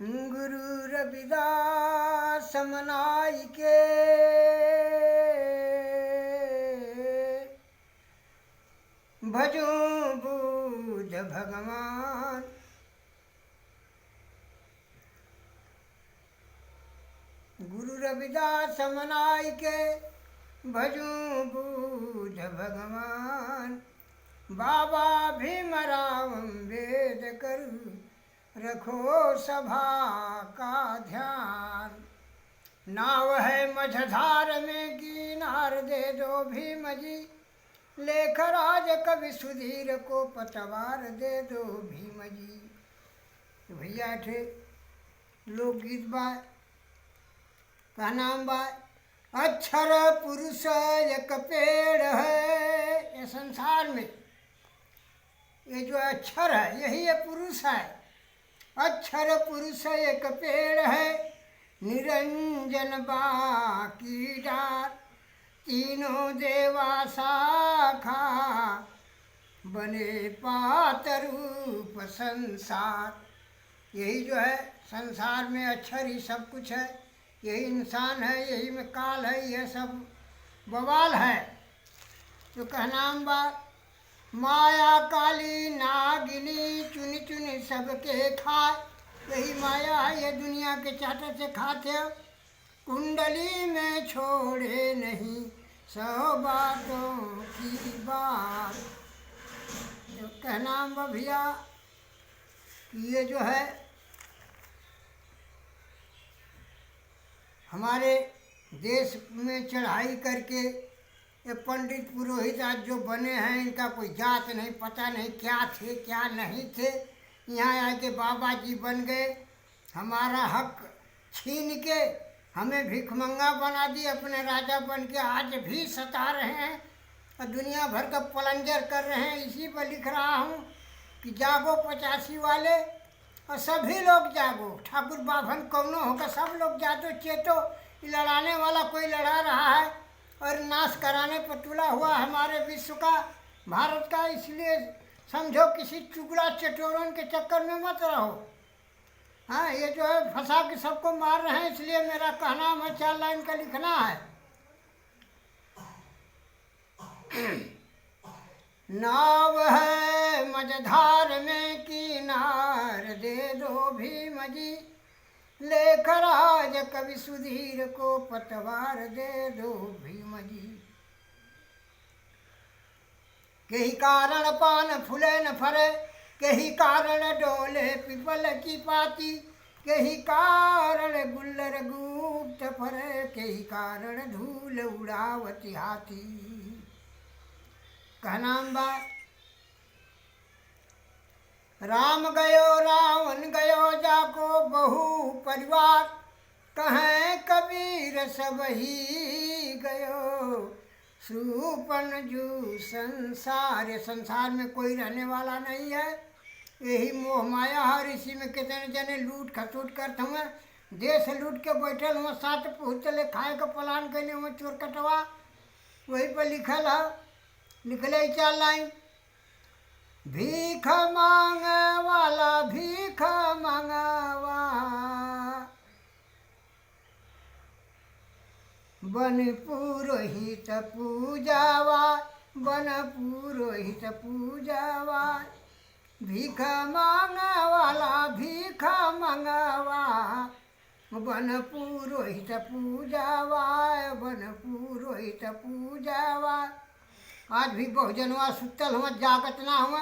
गुरु रविदास मनाई के भजूं बुध भगवान। गुरु रविदास मनाई के भजूं बुध भगवान। बाबा भीमराव अम्बेडकर रखो सभा का ध्यान। नाव है मझधार में किनार दे दो भीम जी। लेख राज कवि सुधीर को पतवार दे दो भीम जी। तो भैया थे लोकगीत बाय का नाम बाय अक्षर पुरुष एक पेड़ है। ये संसार में ये जो अक्षर है यही ये पुरुष है। अक्षर पुरुष एक पेड़ है, निरंजन बाकी डार। तीनों देवा शाखा बने पात रूप संसार। यही जो है संसार में अक्षर ही सब कुछ है। यही इंसान है, यही में काल है, यह सब बवाल है। तो कहनाम बा माया काली नागिनी चुन चुन सबके खाए। यही माया है, ये दुनिया के चाटर से खाते हो। कुंडली में छोड़े नहीं सौ बातों की बात। जो कहना भैया कि ये जो है हमारे देश में चढ़ाई करके ये पंडित पुरोहित आज जो बने हैं, इनका कोई जात नहीं, पता नहीं क्या थे क्या नहीं थे। यहाँ आके बाबा जी बन गए, हमारा हक छीन के हमें भिखमंगा बना दी। अपने राजा बन के आज भी सता रहे हैं और दुनिया भर का पलंजर कर रहे हैं। इसी पर लिख रहा हूँ कि जागो 85 वाले और सभी लोग जागो। ठाकुर बाभन कौनो होगा, सब लोग जातो चेतो। लड़ाने वाला कोई लड़ा रहा है और नाश कराने पर तुला हुआ हमारे विश्व का, भारत का। इसलिए समझो किसी चुगला चटोरन के चक्कर में मत रहो। हाँ, ये जो है फंसा के सबको मार रहे हैं। इसलिए मेरा कहना है 4 लाइन का लिखना है। नाव है मझधार में किनार दे दो भीम जी। लेख राज कवि सुधीर को पतवार दे दो भीम जी। कही कारण पान फूले न फरे, कही कारण डोले पीपल की पाती। कही कारण गुल्लर गुप्त फरे, कही कारण धूल उड़ावती हाथी। कहनाम बा राम गयो रावण गयो जाको बहु परिवार। कहें कबीर सब ही गयो सूपन जू संसार। संसार में कोई रहने वाला नहीं है, यही मोह माया है। इसी में कितने जने लूट खसूट करते हुए देश लूट के बैठल हुए। साथ पहुँचले खाए का प्लान कैले हुए चोर कटवा। वही पर लिखल है, लिखले 4 लाइन। भीख मांगे वाला भीख मांगवा, बन पुरोहित पूजावा, बन पुरोहित पूजावा। भीख मांगे वाला भीख मांगवा, बन पुरोहित पूजावा, बन पुरोहित पूजावा। आज भी बहुजनवा सुतल हुआ, जागत ना हुआ,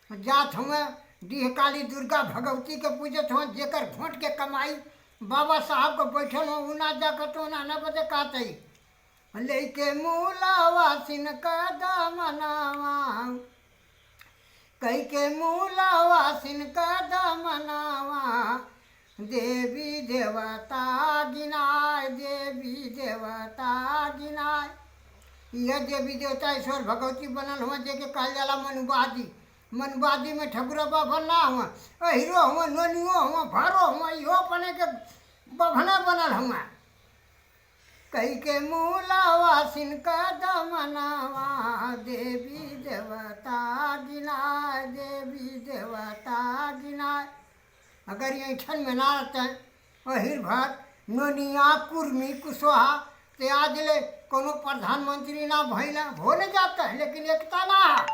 जात हुआ डीह काली दुर्गा भगवती के पूजत हुआ। जेकर घोट के कमाई बाबा साहब को बैठल हो उना जागत हो ना बदे कातई। लेके मूलावा सिन कदमनावा, कई के मूलावा सिन कदमनावा। देवी देवता गिनाय, देवी देवता गिनाय। यह देवी देवता ईश्वर भगवती बनल हुआ जेके कहल जाला मनुवादी। मनुवादी में ठकुरा बाबा ना हुआ, हीरो हुआ, नोनियो हुआ, भारो हुआ, इहो अपने के बभना बनल हुआ। कई के मूलावा सिन कदमनावा, देवी देवता गिनाय, देवी देवता गिनाय। अगर ये ऐठन में ना रहते अहिर भर नोनिया कुर्मी कुशवाहा तो आज ले कोनो प्रधानमंत्री ना भइला होने जाता है, लेकिन एकता ना है।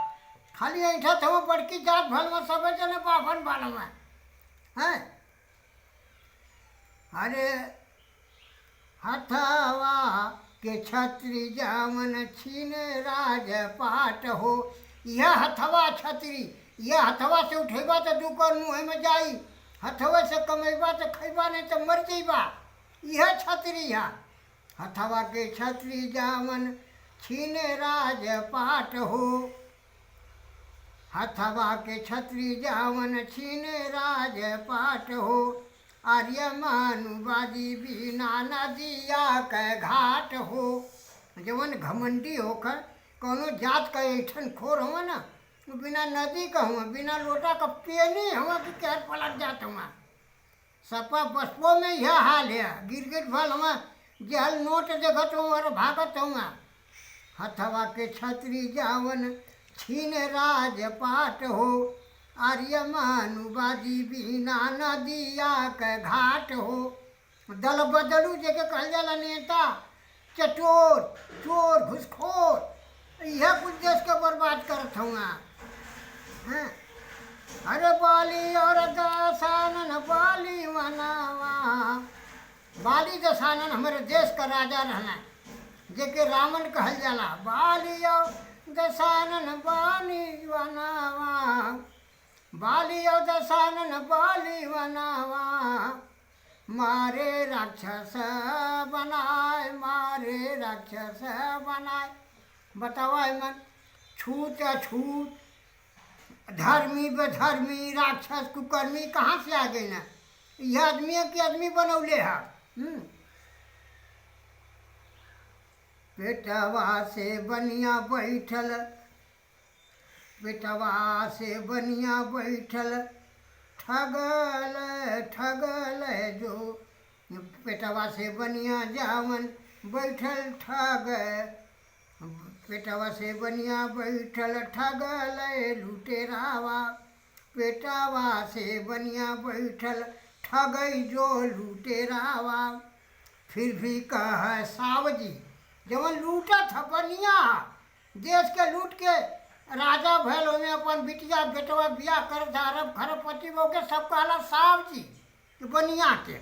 खाली ऐठा थे बड़की जात भल में सब जने बाभन बाल में हैं। अरे हथवा के छत्री जामन छीने राजपाट हो, यह हथवा छत्री, यह हथवा से उठेबा तो दुकर मुँह में जाई, हथवा से कमेबा तो खैबा नहीं तो मर जइबा, यह छत्री है। हथवा के छत्री जामन छीने राजपाट हो, हथवा के छत्री जामन छीने राजपाट हो, आर्यमानुवादी बिना नदिया के घाट हो। जवन घमंडी होकर कोनो जात का ऐठन खोर हुआ ना, बिना नदी का हुआ, बिना लोटा का पेनी हुआ कि कहर पलट जात हुआ। सपा बसपो में यह हाल है, गिरगिट भल हुआ जहल नोट देखत हूँ और भागत हुआ। हथवा के छत्री जावन छीन राजपाट हो, आर्यमानुवादी बिना नदिया के घाट हो। दल बदलू जगह कहल जाला नेता, चटोर चोर घुसखोर, यह कुछ देश के बर्बाद करत हुआ। अरे बाली और दशानन बाली वनावा, बाली दशानन हमारे देश का राजा रहना, जेके रावण कहल जाला। बाली और दशानन बाली वनावा, बाली और दशानन बाली वनावा, मारे राक्षस बनाए, मारे राक्षस बनाए। बताओ मन छूत अछूत, धर्मी बेधर्मी, राक्षस कुकर्मी कहाँ से आ गई ना? यह आदमी के आदमी बनौले है। पेटवा से बनिया बैठल, पेटवा से बनिया बैठल, ठगल ठगल जो, पेटवा से बनिया जावन बैठल ठग, पेटवा से बनिया बैठल ठगल लुटेरावा, पेटवा से बनिया बैठल ठगई जो लुटेरावा। फिर भी कह सावजी, जवन लूटत है बनिया, देश के लूट के राजा भैल में अपन बिटिया बेटवा बिया कर अरब खरबपति हो के सब कहला सावजी बनिया के।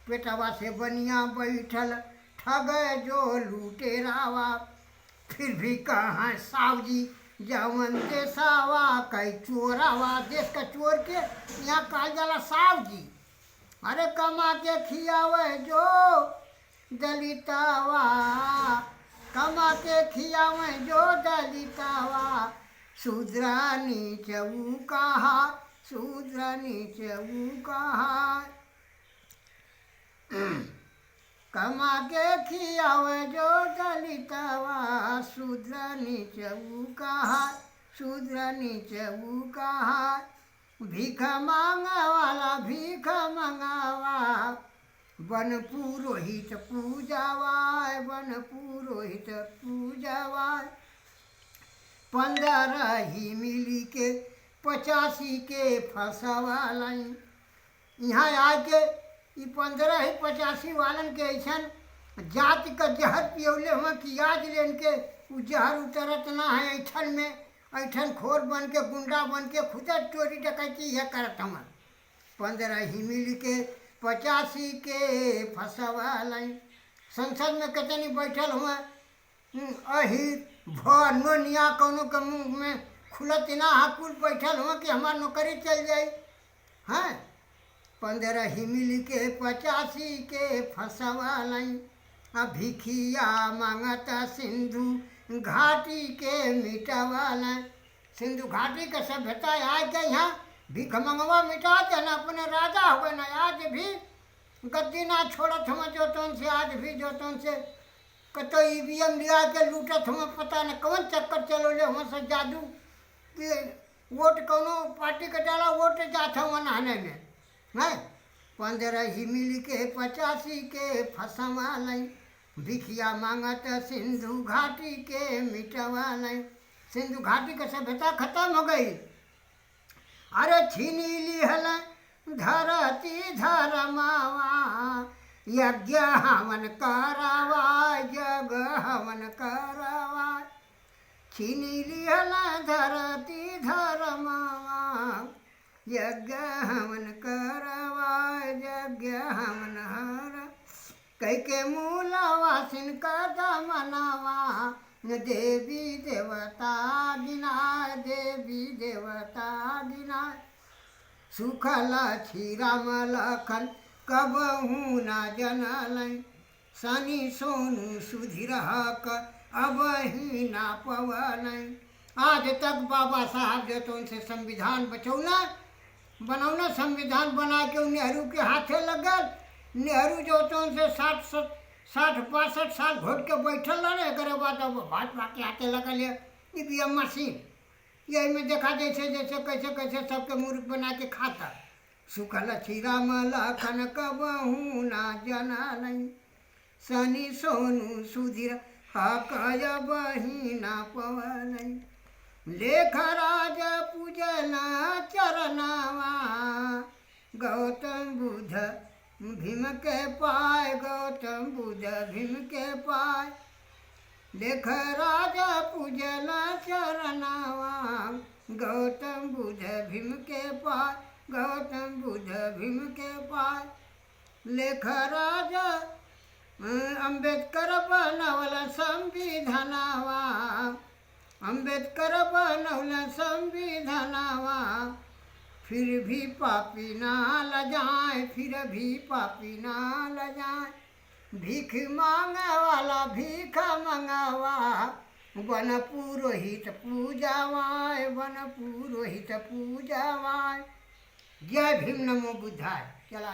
पेटवा से बनिया बैठल ठग जो लुटेरावा, फिर भी कहाँ सावजी जवन देसावा कई चोरावा, देश का चोर के यहाँ कहा जाला सावजी। अरे कमा के खियावे जो दलितावा, कमा के खियावे जो दलितावा, शूद्रा नीच ऊ कहा, शूद्रा नीच ऊ कहा। कमा के खियावे जो दलितावा, शूद्र नीच ऊ कहा, शूद्र नीच ऊ कहा। भीख मांगा वाला भीख मंगावा, वन पुरोहित पूजावाय, वन पुरोहित पूजावाय। 15 ही मिली के 85 के फसवालाई। यहाँ आके 15 ही 85 वालन के ऐसा जाति का जहर पियौले हुआ कि आज लेन के वो जहर उतरत ना है। ऐठन में ऐठन खोर बन के गुंडा बन के खुद चोरी डकैती यह करत हुआ। 15 ही मिल के 85 के फसवालाई। संसद में कतनी बैठल हुआ अहिर भनिया कौनो के मुँह में खुलत ना कुल बैठल हुआ कि हमार नौकरी चल जाई। हाँ 15 ही मिल के 85 के फसवालाई। भिखिया मांगता सिंधु घाटी के मिटावाला। सिंधु घाटी के सभ्यता आ के यहाँ भीख मंगवा मिटा देना, अपने राजा हुए ना। आज भी गद्दी ना छोड़त हुआ जोतन से, आज भी जोतन से कतो ईवीएम लिया के लूटत हुआ। पता न कौन चक्कर चलोले हुआ से जादू कि वोट कौनो पार्टी के डाला वोट जाता हुआ नहाने में है। 15 ही मिल के 85 के फसवालाई। भिखिया मांगत सिंधु घाटी के मिटवालाई। सिंधु घाटी के सभ्यता खत्म हो गई। अरे छीनी लिहल धरती धर्मावा यज्ञ हवन करावा जग हवन करावा छीनी लिहल धरती धर्मावा यज्ञ हवन करावा यज्ञ हवन हर कई के मूलवासिन कदमनावा देवी देवता गिनाय देवी देवता गिनाय सुखल क्षीराम लखन कबहू न जनलै शनि सोनु सुधीर हक अब ही ना पवलै। आज तक बाबा साहब जो तो उनसे संविधान बनौना संविधान बना के नेहरू के हाथे लगल। नेहरू जो तो उनसे 60-62 साल घोट के बैठल रहे। एक बाद अब भाजपा के हाथे लगल है ईवीएम मशीन। यही में देखा जैसे कैसे सबके मूर्ख बना के खाता। सुखल क्षीराम लखन कबहू ना जनलै शनि सोनु सुधीर हक बही ना पवलै। लेख राज पूजन चरनावा गौतम बुद्ध भीम के पाय गौतम बुद्ध भीम के पाय। लेख राज पूजन चरनावा गौतम बुद्ध भीम के पाय गौतम बुद्ध भीम के पाय। लेख राज अम्बेडकर बनवल संविधानावा अम्बेडकर बनवल संविधानावा फिर भी पापी ना लजाए फिर भी पापी ना लजाए। भीख मांगे वाला भीख मंगावा वन पुरोहित पूजावाय वन पुरोहित पूजावाय। जय भीम नमो बुद्धाय। चला